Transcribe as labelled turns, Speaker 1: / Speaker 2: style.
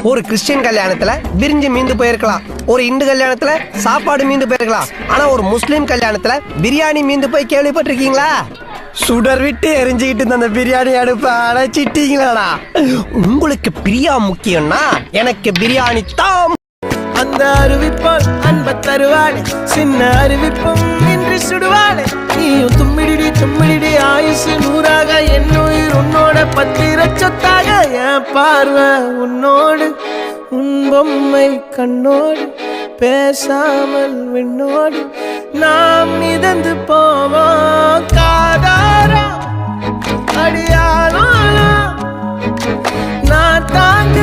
Speaker 1: ஒரு கிறிஸ்டியன் கல்யாணத்துல பிரிஞ்சு மீந்து போயிருக்கலாம், ஒரு இந்து கல்யாணத்துல சாப்பாடு மீந்து போயிருக்கலாம். ஆனா ஒரு முஸ்லீம் கல்யாணத்துல பிரியாணி மீந்து போய் கேள்விப்பட்டிருக்கீங்களா? சுடர் விட்டு எரிஞ்சுக்கிட்டு அந்த பிரியாணி அடுப்ப அணைச்சிட்டீங்களாடா. உங்களுக்கு பிரியா முக்கியம்னா எனக்கு பிரியாணி தான்.
Speaker 2: அந்த அறிவிப்பால் அன்ப தருவாளே, சின்ன அறிவிப்பும் இன்று சுடுவாளே. நீயும் தும்மிடி ஆயுசு நூறாக, என் உயிர் உன்னோட பத்திர சொத்தாக. என் பார்வை உன்னோடு, உன் பொம்மை கண்ணோடு, பேசாமல் விண்ணோடு நாம் மிதந்து போவோம். காதாரா அடியாளோ நான் தாங்க